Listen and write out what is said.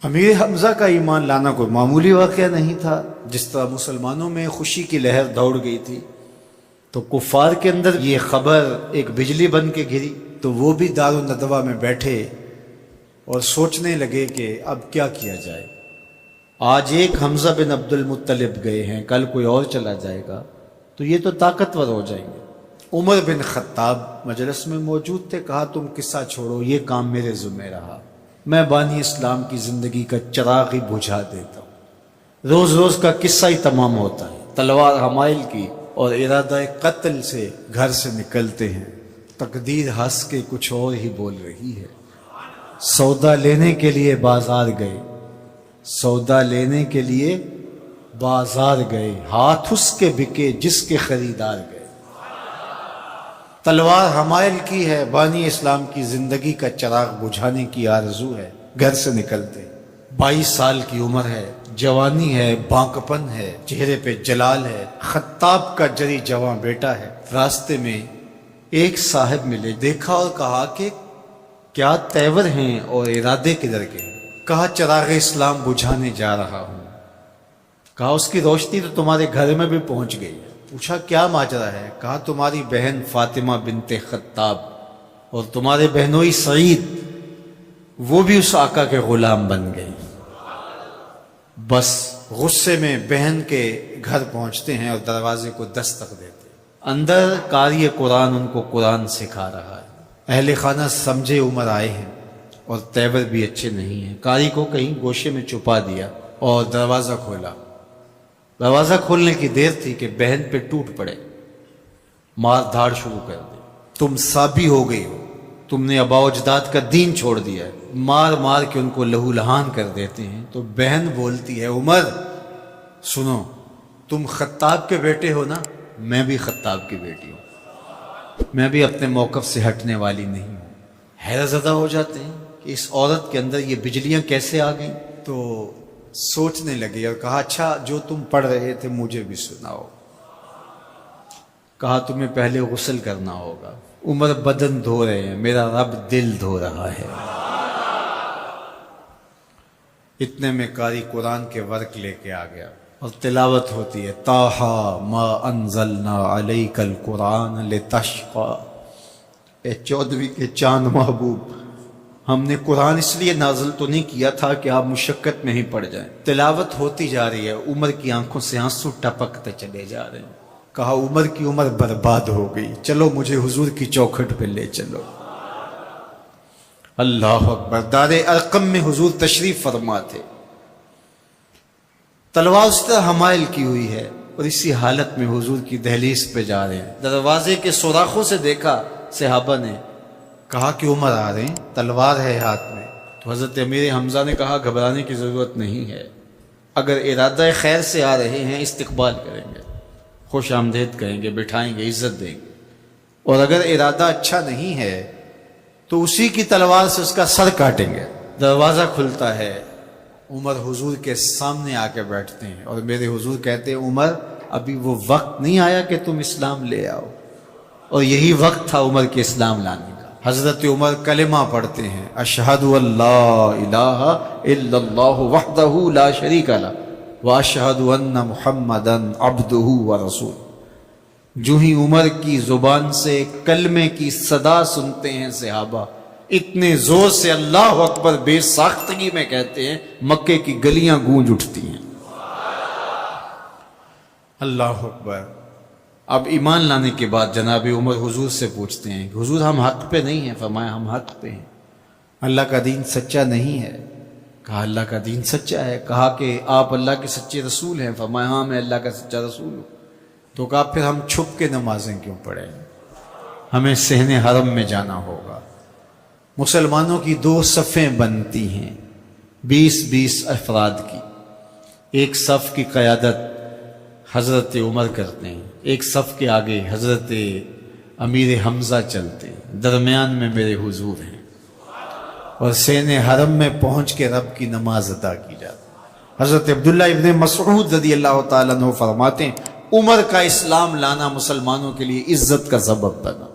امیر حمزہ کا ایمان لانا کوئی معمولی واقعہ نہیں تھا۔ جس طرح مسلمانوں میں خوشی کی لہر دوڑ گئی تھی تو کفار کے اندر یہ خبر ایک بجلی بن کے گری، تو وہ بھی دارالندوہ میں بیٹھے اور سوچنے لگے کہ اب کیا کیا جائے۔ آج ایک حمزہ بن عبد المطلب گئے ہیں، کل کوئی اور چلا جائے گا تو یہ تو طاقتور ہو جائیں گے۔ عمر بن خطاب مجلس میں موجود تھے، کہا تم قصہ چھوڑو، یہ کام میرے ذمہ رہا، میں بانی اسلام کی زندگی کا چراغ ہی بجھا دیتا ہوں۔ روز روز کا قصہ ہی تمام ہوتا ہے، تلوار حمائل کی اور ارادہ قتل سے گھر سے نکلتے ہیں، تقدیر ہنس کے کچھ اور ہی بول رہی ہے۔ سودا لینے کے لیے بازار گئے، سودا لینے کے لیے بازار گئے، ہاتھ اس کے بکے جس کے خریدار گئے۔ تلوار حمائل کی ہے، بانی اسلام کی زندگی کا چراغ بجھانے کی آرزو ہے، گھر سے نکلتے 22 سال کی عمر ہے، جوانی ہے، بانکپن ہے، چہرے پہ جلال ہے، خطاب کا جری جواں بیٹا ہے۔ راستے میں ایک صاحب ملے، دیکھا اور کہا کہ کیا تیور ہیں اور ارادے کدھر کے ہیں؟ کہا چراغ اسلام بجھانے جا رہا ہوں۔ کہا اس کی روشنی تو تمہارے گھر میں بھی پہنچ گئی ہے۔ پوچھا کیا ماجرا ہے؟ کہا تمہاری بہن فاطمہ بنت خطاب اور تمہارے بہنوئی سعید وہ بھی اس آقا کے غلام بن گئی۔ بس غصے میں بہن کے گھر پہنچتے ہیں اور دروازے کو دستک دیتے، اندر قاری قرآن ان کو قرآن سکھا رہا ہے۔ اہل خانہ سمجھے عمر آئے ہیں اور تیور بھی اچھے نہیں ہیں، قاری کو کہیں گوشے میں چھپا دیا اور دروازہ کھولا۔ دروازہ کھولنے کی دیر تھی کہ بہن پہ ٹوٹ پڑے، مار دھاڑ شروع کر دی۔ تم سابی ہو گئی ہو، تم نے آباء و اجداد کا دین چھوڑ دیا ہے، مار مار کے ان کو لہو لہان کر دیتے ہیں۔ تو بہن بولتی ہے عمر سنو، تم خطاب کے بیٹے ہو نا، میں بھی خطاب کی بیٹی ہوں، میں بھی اپنے موقف سے ہٹنے والی نہیں ہوں۔ حیرت زدہ ہو جاتے ہیں کہ اس عورت کے اندر یہ بجلیاں کیسے آ گئیں، تو سوچنے لگے اور کہا اچھا جو تم پڑھ رہے تھے مجھے بھی سناؤ۔ کہا تمہیں پہلے غسل کرنا ہوگا۔ عمر بدن دھو رہے ہیں، میرا رب دل دھو رہا ہے۔ اتنے میں قاری قرآن کے ورق لے کے آ گیا اور تلاوت ہوتی ہے، طٰہٰ ما انزلنا علیک القرآن لتشقیٰ، اے 14ویں کے چاند محبوب، ہم نے قرآن اس لیے نازل تو نہیں کیا تھا کہ آپ مشقت میں ہی پڑ جائیں۔ تلاوت ہوتی جا رہی ہے، عمر کی آنکھوں سے آنسو ٹپکتے چلے جا رہے ہیں۔ کہا عمر کی عمر برباد ہو گئی، چلو مجھے حضور کی چوکھٹ پہ لے چلو۔ اللہ اکبر۔ دار ارقم میں حضور تشریف فرما تھے، تلوار اس طرح حمائل کی ہوئی ہے اور اسی حالت میں حضور کی دہلیز پہ جا رہے ہیں۔ دروازے کے سوراخوں سے دیکھا صحابہ نے، کہا کہ عمر آ رہے ہیں، تلوار ہے ہاتھ میں۔ تو حضرت امیر حمزہ نے کہا گھبرانے کی ضرورت نہیں ہے، اگر ارادہ خیر سے آ رہے ہیں استقبال کریں گے، خوش آمدید کہیں گے، بٹھائیں گے، عزت دیں گے، اور اگر ارادہ اچھا نہیں ہے تو اسی کی تلوار سے اس کا سر کاٹیں گے۔ دروازہ کھلتا ہے، عمر حضور کے سامنے آ کے بیٹھتے ہیں اور میرے حضور کہتے ہیں عمر ابھی وہ وقت نہیں آیا کہ تم اسلام لے آؤ، اور یہی وقت تھا عمر کے اسلام لانے کا۔ حضرت عمر کلمہ پڑھتے ہیں، اشہد ان لا الہ الا اللہ وحدہ لا شریک لہ واشہد ان محمدا عبدہ ورسولہ۔ جو ہی عمر کی زبان سے کلمے کی صدا سنتے ہیں صحابہ، اتنے زور سے اللہ اکبر بے ساختگی میں کہتے ہیں مکے کی گلیاں گونج اٹھتی ہیں۔ اللہ اکبر۔ اب ایمان لانے کے بعد جناب عمر حضور سے پوچھتے ہیں کہ حضور ہم حق پہ نہیں ہیں؟ فرمایا ہم حق پہ ہیں، اللہ کا دین سچا نہیں ہے؟ کہا اللہ کا دین سچا ہے۔ کہا کہ آپ اللہ کے سچے رسول ہیں؟ فرمایا ہاں میں اللہ کا سچا رسول ہوں۔ تو کہا پھر ہم چھپ کے نمازیں کیوں پڑھیں، ہمیں صحن حرم میں جانا ہوگا۔ مسلمانوں کی 2 صفیں بنتی ہیں، 20-20 افراد کی، ایک صف کی قیادت حضرت عمر کرتے ہیں، ایک صف کے آگے حضرت امیر حمزہ چلتے ہیں، درمیان میں میرے حضور ہیں، اور صحن حرم میں پہنچ کے رب کی نماز ادا کی جاتی ہے۔ حضرت عبداللہ ابن مسعود رضی اللہ تعالیٰ عنہ فرماتے ہیں عمر کا اسلام لانا مسلمانوں کے لیے عزت کا سبب بنا۔